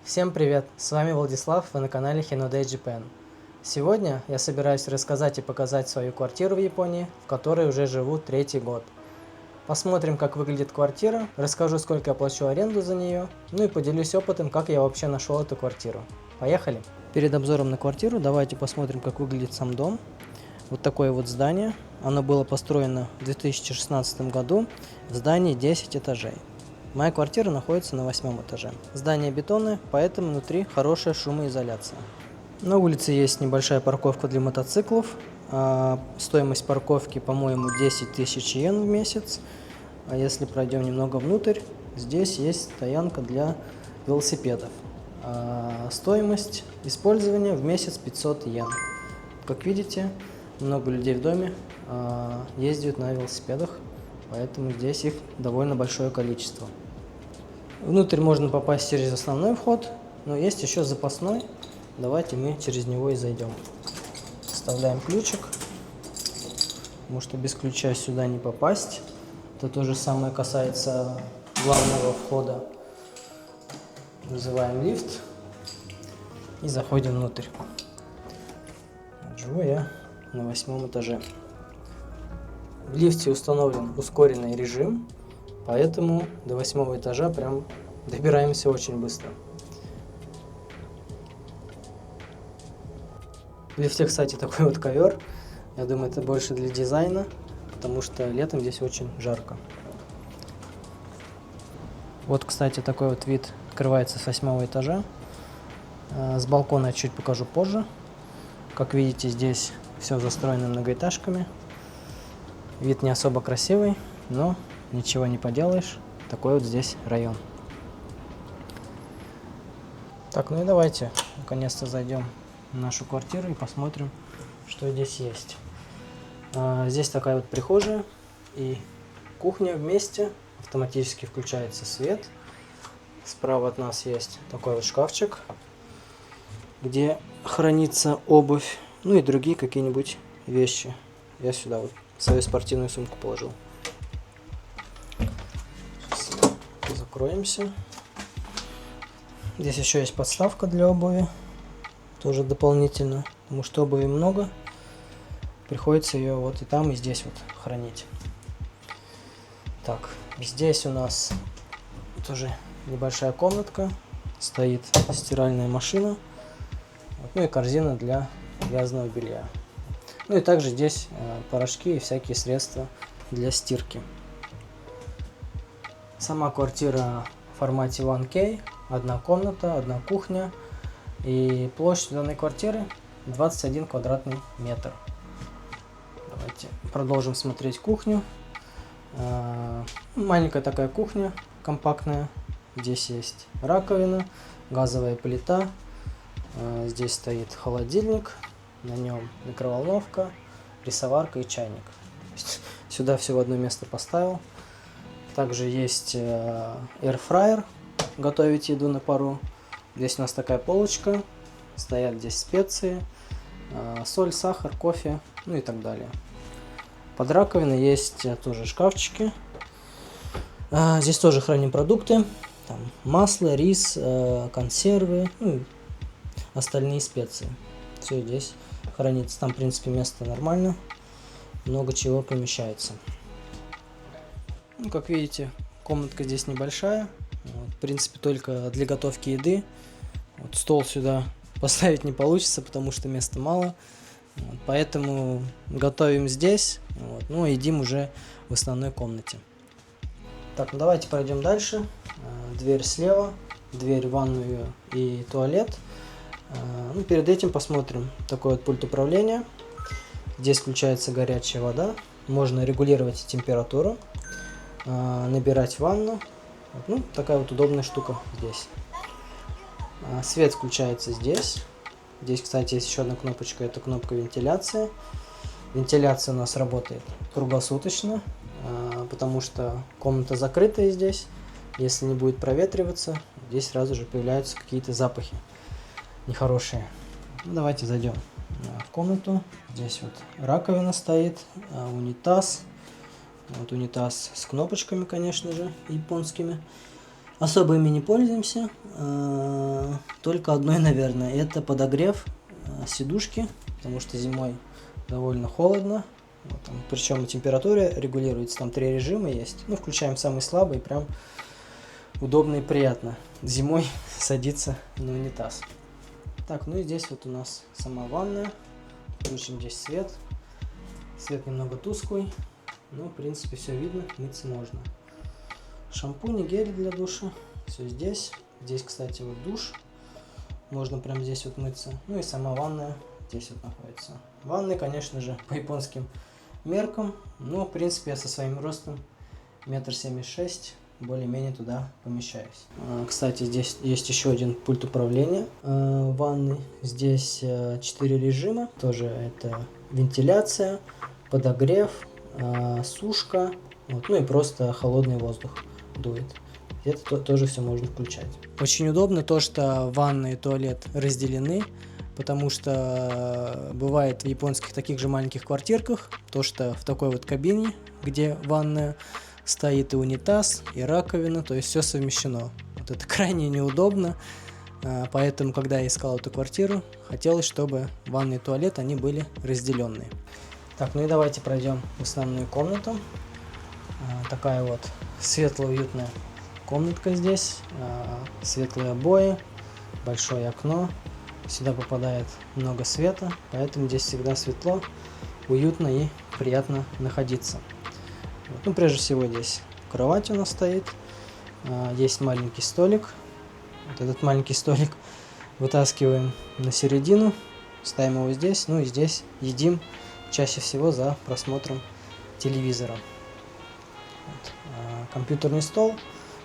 Всем привет! С вами Владислав, вы на канале Hinode Japan. Сегодня я собираюсь рассказать и показать свою квартиру в Японии, в которой уже живу третий год. Посмотрим, как выглядит квартира, расскажу, сколько я плачу аренду за нее, ну и поделюсь опытом, как я вообще нашел эту квартиру. Поехали! Перед обзором на квартиру давайте посмотрим, как выглядит сам дом. Вот такое вот здание. Оно было построено в 2016 году. В здании 10 этажей. Моя квартира находится на 8 этаже. Здание бетонное, поэтому внутри хорошая шумоизоляция. На улице есть небольшая парковка для мотоциклов. Стоимость парковки, по-моему, 10 тысяч йен в месяц. А если пройдем немного внутрь, здесь есть стоянка для велосипедов. Стоимость использования в месяц 500 йен. Как видите, много людей в доме ездят на велосипедах, поэтому здесь их довольно большое количество. Внутрь можно попасть через основной вход, но есть еще запасной. Давайте мы через него и зайдем. Вставляем ключик, потому что без ключа сюда не попасть. Это то же самое касается главного входа. Вызываем лифт и заходим внутрь. Живу я на 8 этаже. В лифте установлен ускоренный режим, поэтому до 8 этажа прям добираемся очень быстро. В лифте, кстати, такой вот ковер. Я думаю, это больше для дизайна, потому что летом здесь очень жарко. Вот, кстати, такой вот вид открывается с 8 этажа. С балкона я чуть покажу позже. Как видите, здесь все застроено многоэтажками. Вид не особо красивый, но ничего не поделаешь. Такой вот здесь район. Так, ну и давайте наконец-то зайдем в нашу квартиру и посмотрим, что здесь есть. Здесь такая вот прихожая и кухня вместе. Автоматически включается свет. Справа от нас есть такой вот шкафчик, где хранится обувь, ну и другие какие-нибудь вещи. Я сюда вот свою спортивную сумку положил. Сейчас закроемся. Здесь еще есть подставка для обуви, тоже дополнительно, потому что обуви много. Приходится ее вот и там, и здесь вот хранить. Так, здесь у нас тоже небольшая комнатка, стоит стиральная машина, ну и корзина для грязного белья. Ну и также здесь порошки и всякие средства для стирки. Сама квартира в формате 1K, одна комната, одна кухня, и площадь данной квартиры 21 квадратный метр. Давайте продолжим смотреть кухню. Маленькая такая кухня, компактная. Здесь есть раковина, газовая плита. Здесь стоит холодильник, на нем микроволновка, рисоварка и чайник. Сюда все в одно место поставил. Также есть airfryer, готовить еду на пару. Здесь у нас такая полочка, стоят здесь специи, соль, сахар, кофе, ну и так далее. Под раковиной есть тоже шкафчики. Здесь тоже храним продукты. Там масло, рис, консервы, ну, остальные специи. Все здесь хранится. Там, в принципе, место нормально. Много чего помещается. Ну, как видите, комнатка здесь небольшая. Вот, в принципе, только для готовки еды. Вот, стол сюда поставить не получится, потому что места мало. Вот, поэтому готовим здесь, вот, ну, едим уже в основной комнате. Так, ну давайте пройдем дальше. Дверь слева, дверь в ванную и туалет. Ну, перед этим посмотрим такой вот пульт управления. Здесь включается горячая вода. Можно регулировать температуру, набирать ванну. Ну, такая вот удобная штука здесь. Свет включается здесь. Здесь, кстати, есть еще одна кнопочка, это кнопка вентиляции. Вентиляция у нас работает круглосуточно, потому что комната закрытая здесь. Если не будет проветриваться, здесь сразу же появляются какие-то запахи нехорошие. Ну, давайте зайдем в комнату. Здесь вот раковина стоит, унитаз. Вот унитаз с кнопочками, конечно же, японскими. Особо ими не пользуемся. только одной, наверное, это подогрев сидушки, потому что зимой довольно холодно. Вот, причем температура регулируется, там 3 режима есть. Ну, включаем самый слабый, прям удобно и приятно зимой садиться на унитаз. Так, ну и здесь вот у нас сама ванная. Включим здесь свет. Свет немного тусклый, но в принципе все видно, мыться можно. Шампунь и гель для душа, все здесь. Здесь, кстати, вот душ. Можно прямо здесь вот мыться. Ну и сама ванная здесь вот находится. Ванны, конечно же, по японским меркам. Но, в принципе, я со своим ростом 1,76 м более-менее туда помещаюсь. Кстати, здесь есть еще один пульт управления ванной. Здесь 4 режима. Тоже это вентиляция, подогрев, сушка. Вот, ну и просто холодный воздух дует. Это тоже все можно включать. Очень удобно то, что ванна и туалет разделены, потому что бывает в японских таких же маленьких квартирках, то что в такой вот кабине, где ванная, стоит и унитаз, и раковина, то есть все совмещено. Вот это крайне неудобно, поэтому, когда я искал эту квартиру, хотелось, чтобы ванна и туалет, они были разделенные. Так, ну и давайте пройдем в основную комнату. Такая вот светло-уютная комнатка здесь, светлые обои, большое окно, сюда попадает много света, поэтому здесь всегда светло, уютно и приятно находиться. Вот. Ну, прежде всего здесь кровать у нас стоит, есть маленький столик, вот этот маленький столик вытаскиваем на середину, ставим его здесь, ну и здесь едим чаще всего за просмотром телевизора. Вот. Компьютерный стол.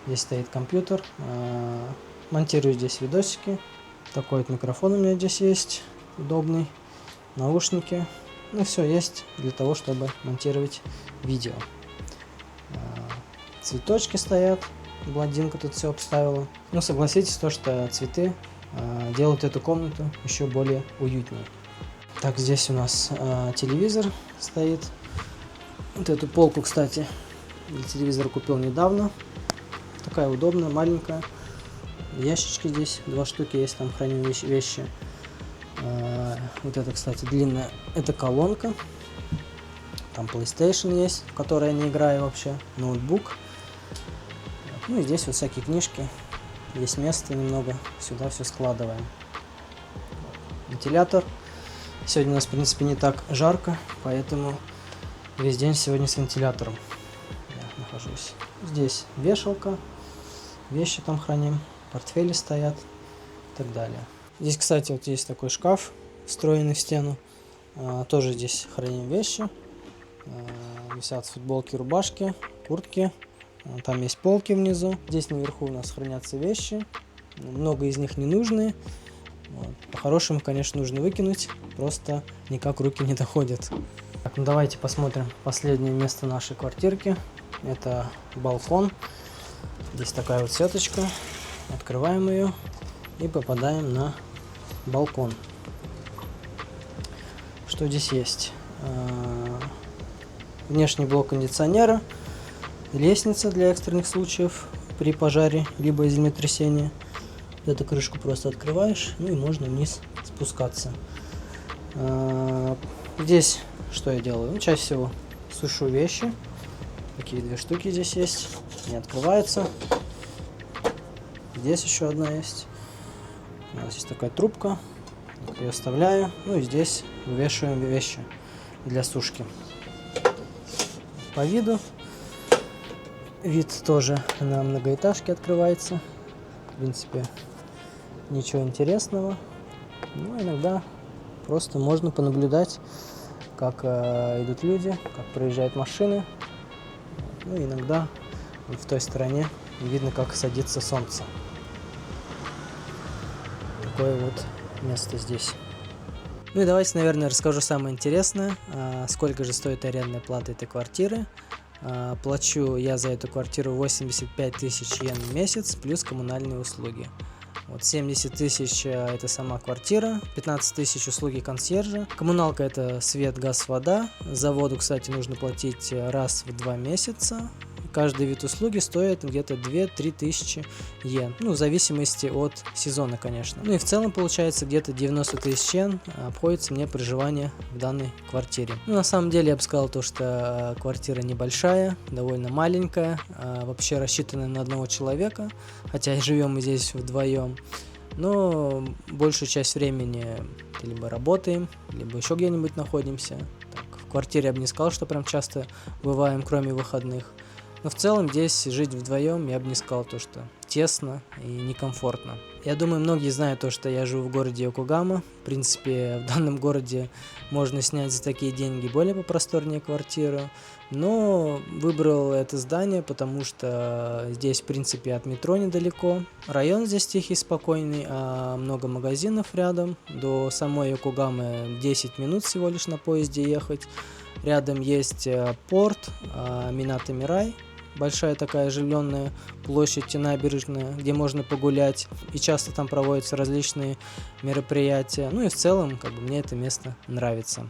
Здесь стоит компьютер. Монтирую здесь видосики. Такой вот микрофон у меня здесь есть. Удобный. Наушники. Ну, все есть для того, чтобы монтировать видео. Цветочки стоят. Блондинка тут все обставила. Ну, согласитесь, то, что цветы делают эту комнату еще более уютнее. Так, здесь у нас телевизор стоит. Вот эту полку, кстати, для телевизора купил недавно. Такая удобная, маленькая. Ящички здесь, 2 штуки есть, там храним вещи. Вот это, кстати, длинная, это колонка. Там PlayStation есть, в которой я не играю вообще. Ноутбук. Ну и здесь вот всякие книжки. Есть место немного, сюда все складываем. Вентилятор. Сегодня у нас, в принципе, не так жарко, поэтому весь день сегодня с вентилятором я нахожусь. Здесь вешалка, вещи там храним, портфели стоят и так далее. Здесь, кстати, вот есть такой шкаф, встроенный в стену. Тоже здесь храним вещи. Висят футболки, рубашки, куртки. Там есть полки внизу. Здесь наверху у нас хранятся вещи. Много из них ненужные. Вот. По-хорошему, конечно, нужно выкинуть. Просто никак руки не доходят. Так, ну давайте посмотрим последнее место нашей квартирки. Это балкон. Здесь такая вот сеточка. Открываем ее и попадаем на балкон. Что здесь есть? Внешний блок кондиционера, лестница для экстренных случаев при пожаре либо землетрясении. Эту крышку просто открываешь, ну и можно вниз спускаться. Здесь что я делаю? Ну, чаще всего сушу вещи. Такие 2 штуки здесь есть. Не открываются. Здесь еще одна есть. У нас есть такая трубка. Ее оставляю. Ну и здесь вывешиваем вещи для сушки. По виду. Вид тоже на многоэтажке открывается. В принципе, ничего интересного. Но иногда просто можно понаблюдать, как идут люди, как проезжают машины. Ну, иногда в той стороне видно, как садится солнце. Такое вот место здесь. Ну и давайте, наверное, расскажу самое интересное. Сколько же стоит арендная плата этой квартиры. Плачу я за эту квартиру 85 тысяч йен в месяц, плюс коммунальные услуги. Вот 70 тысяч это сама квартира, 15 тысяч услуги консьержа. Коммуналка это свет, газ, вода. За воду, кстати, нужно платить раз в 2 месяца. Каждый вид услуги стоит где-то 2-3 тысячи йен. Ну, в зависимости от сезона, конечно. Ну и в целом получается где-то 90 тысяч йен обходится мне проживание в данной квартире. Ну, на самом деле я бы сказал то, что квартира небольшая, довольно маленькая, вообще рассчитанная на одного человека, хотя и живем мы здесь вдвоем. Но большую часть времени либо работаем, либо еще где-нибудь находимся. Так, в квартире я бы не сказал, что прям часто бываем, кроме выходных. Но в целом здесь жить вдвоем я бы не сказал то, что тесно и некомфортно. Я думаю, многие знают то, что я живу в городе Йокогама. В принципе, в данном городе можно снять за такие деньги более попросторнее квартиру. Но выбрал это здание, потому что здесь, в принципе, от метро недалеко. Район здесь тихий, спокойный, а много магазинов рядом. До самой Йокогамы 10 минут всего лишь на поезде ехать. Рядом есть порт Минато Мирай. Большая такая оживленная площадь и набережная, где можно погулять, и часто там проводятся различные мероприятия. Ну и в целом, мне это место нравится.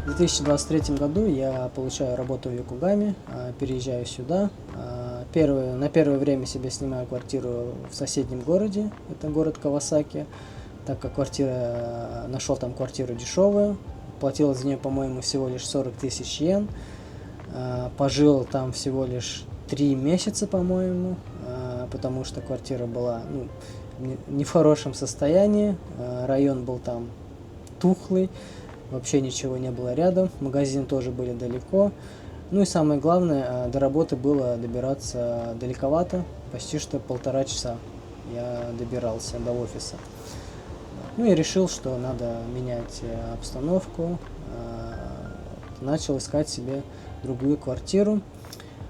В 2023 году я получаю работу в Йокогаме, переезжаю сюда. На первое время себе снимаю квартиру в соседнем городе, это город Кавасаки, так как нашел там квартиру дешевую, платил за нее, по-моему, всего лишь 40 тысяч йен, пожил там всего лишь 3 месяца, по-моему, потому что квартира была не в хорошем состоянии, район был там тухлый. Вообще ничего не было рядом, магазины тоже были далеко. Ну и самое главное, до работы было добираться далековато, почти что 1,5 часа я добирался до офиса. Ну и решил, что надо менять обстановку, начал искать себе другую квартиру.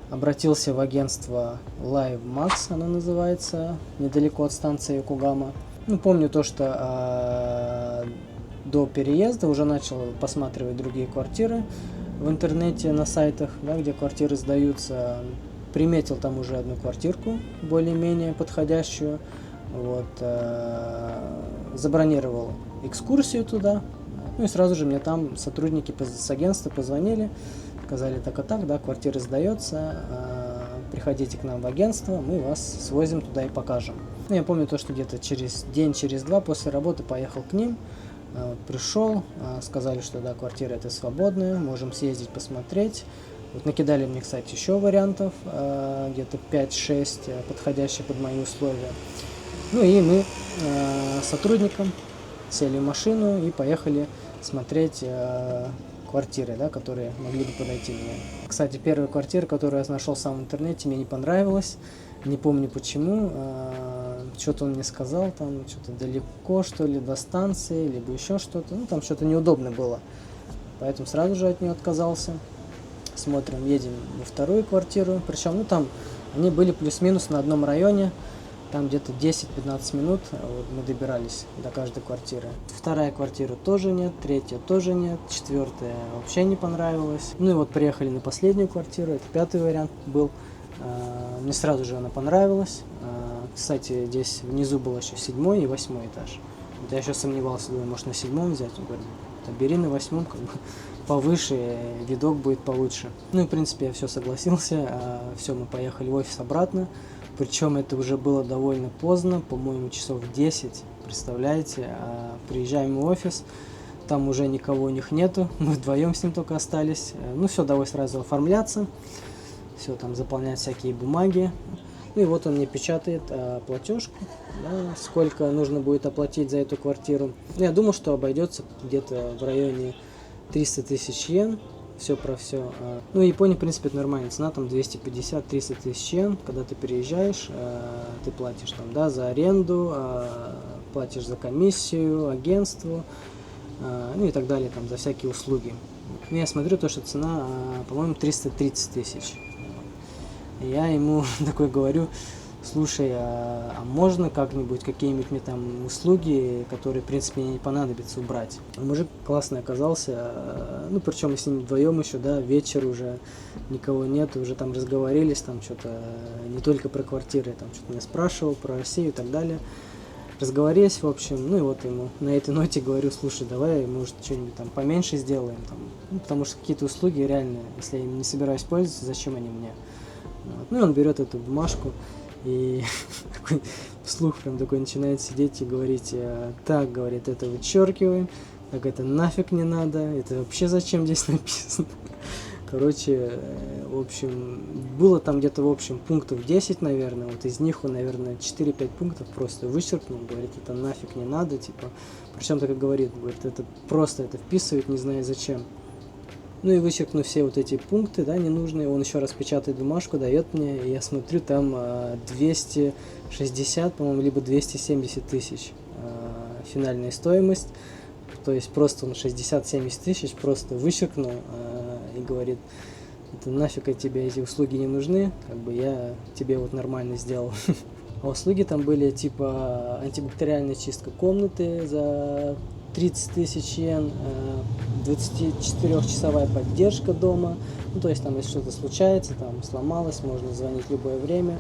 Обратился в агентство Live Max, оно называется, недалеко от станции Йокогама. Помню то, что до переезда уже начал посматривать другие квартиры в интернете, на сайтах, где квартиры сдаются. Приметил там уже одну квартирку, более-менее подходящую. Забронировал экскурсию туда. Ну и сразу же мне там сотрудники с агентства позвонили, сказали так и так, квартира сдается, приходите к нам в агентство, мы вас свозим туда и покажем. Я помню то, что где-то через день, через два после работы поехал к ним. Пришел, сказали, что квартира эта свободная, можем съездить посмотреть. Накидали мне, кстати, еще вариантов, где-то 5-6, подходящих под мои условия. Ну и мы с сотрудником сели в машину и поехали смотреть квартиры, которые могли бы подойти мне. Кстати, первая квартира, которую я нашел сам в интернете, мне не понравилась. Не помню почему. Что-то он мне сказал, там что-то далеко, что ли, до станции, либо еще что-то. Там что-то неудобно было. Поэтому сразу же от нее отказался. Смотрим, едем во вторую квартиру. Причем, там они были плюс-минус на одном районе. Там где-то 10-15 минут мы добирались до каждой квартиры. Вторая квартира тоже нет, третья тоже нет, четвертая вообще не понравилась. Приехали на последнюю квартиру, это 5-й вариант был. Мне сразу же она понравилась. Кстати, здесь внизу был еще 7-й и 8-й этаж. Я еще сомневался, думаю, может на 7-м взять. Он говорит, бери на 8-м, повыше, видок будет получше. В принципе, я все согласился. Все, мы поехали в офис обратно. Причем это уже было довольно поздно, по-моему, часов 10. Представляете, приезжаем в офис, там уже никого у них нету, мы вдвоем с ним только остались. Все, давай сразу оформляться. Все, там заполнять всякие бумаги. И вот он мне печатает платежку, сколько нужно будет оплатить за эту квартиру. Я думал, что обойдется где-то в районе 300 тысяч йен. Все про все. В Японии, в принципе, это нормальная цена, там 250-300 тысяч йен. Когда ты переезжаешь, ты платишь там, за аренду, платишь за комиссию, агентству, и так далее, там, за всякие услуги. Я смотрю, то, что цена, по-моему, 330 тысяч. Я ему такой говорю, слушай, а можно как-нибудь какие-нибудь мне там услуги, которые, в принципе, мне не понадобится, убрать? Мужик классный оказался, ну, причем мы с ним вдвоем еще, да, вечер уже, никого нет, уже там разговорились, там что-то не только про квартиры, там что-то меня спрашивал, про Россию и так далее. Разговорились, в общем, ну и вот ему на этой ноте говорю, слушай, давай, может, что-нибудь там поменьше сделаем, там, ну, потому что какие-то услуги реально, если я ими не собираюсь пользоваться, зачем они мне? Вот. Ну и он берет эту бумажку и такой, вслух прям такой начинает сидеть и говорить, так, говорит, это вычеркиваем, так это нафиг не надо, это вообще зачем здесь написано? Короче, в общем, было там где-то, в общем, пунктов 10, наверное, вот из них он, наверное, 4-5 пунктов просто вычеркнул, говорит, это нафиг не надо, типа, причем так и говорит, это просто это вписывает, не знаю зачем. Ну и вычеркнув все вот эти пункты, да, ненужные, он еще раз печатает бумажку, дает мне, и я смотрю, там 260, по-моему, либо 270 тысяч финальная стоимость, то есть просто он 60-70 тысяч просто вычеркнул и говорит, это нафиг тебе эти услуги не нужны, как бы я тебе вот нормально сделал. А услуги там были типа антибактериальная чистка комнаты за 30 тысяч йен, 24-часовая поддержка дома, ну то есть там если что-то случается, там сломалось, можно звонить в любое время,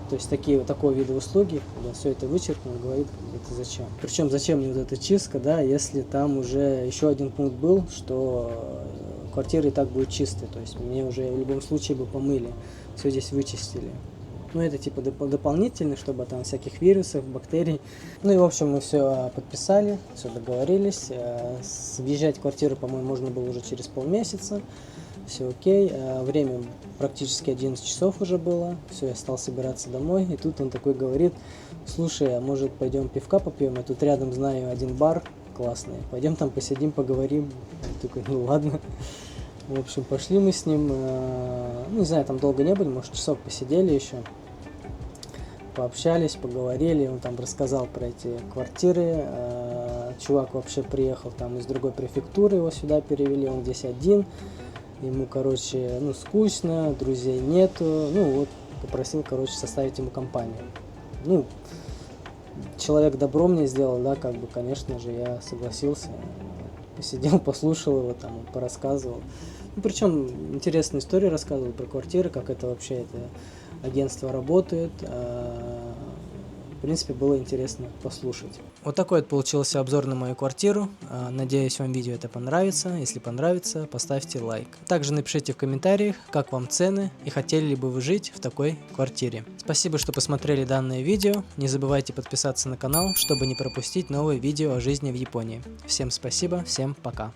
то есть такого вида услуги, когда все это вычеркнул, говорит, это зачем. Причем зачем мне вот эта чистка, да, если там уже еще один пункт был, что квартира и так будет чистой, то есть мне уже в любом случае бы помыли, все здесь вычистили. Ну, это типа дополнительно, чтобы там всяких вирусов, бактерий. Ну и, в общем, мы все подписали, все договорились. Въезжать в квартиру, по-моему, можно было уже через полмесяца. Все окей. Время практически 11 часов уже было. Все, я стал собираться домой. И тут он такой говорит, слушай, а может пойдем пивка попьем? Я тут рядом знаю один бар классный. Пойдем там посидим, поговорим. Я такой, ну ладно. В общем, пошли мы с ним, ну, не знаю, там долго не были, может, часок посидели еще, пообщались, поговорили, он там рассказал про эти квартиры, чувак вообще приехал там из другой префектуры, его сюда перевели, он здесь один, ему, короче, ну, скучно, друзей нету, ну, вот, попросил, короче, составить ему компанию. Ну, человек добро мне сделал, да, как бы, конечно же, я согласился. Посидел, послушал его, там, порассказывал. Ну, причем интересные истории рассказывал про квартиры, как это вообще это агентство работает. В принципе, было интересно послушать. Вот такой вот получился обзор на мою квартиру. Надеюсь, вам видео это понравится. Если понравится, поставьте лайк. Также напишите в комментариях, как вам цены и хотели ли бы вы жить в такой квартире. Спасибо, что посмотрели данное видео. Не забывайте подписаться на канал, чтобы не пропустить новые видео о жизни в Японии. Всем спасибо, всем пока.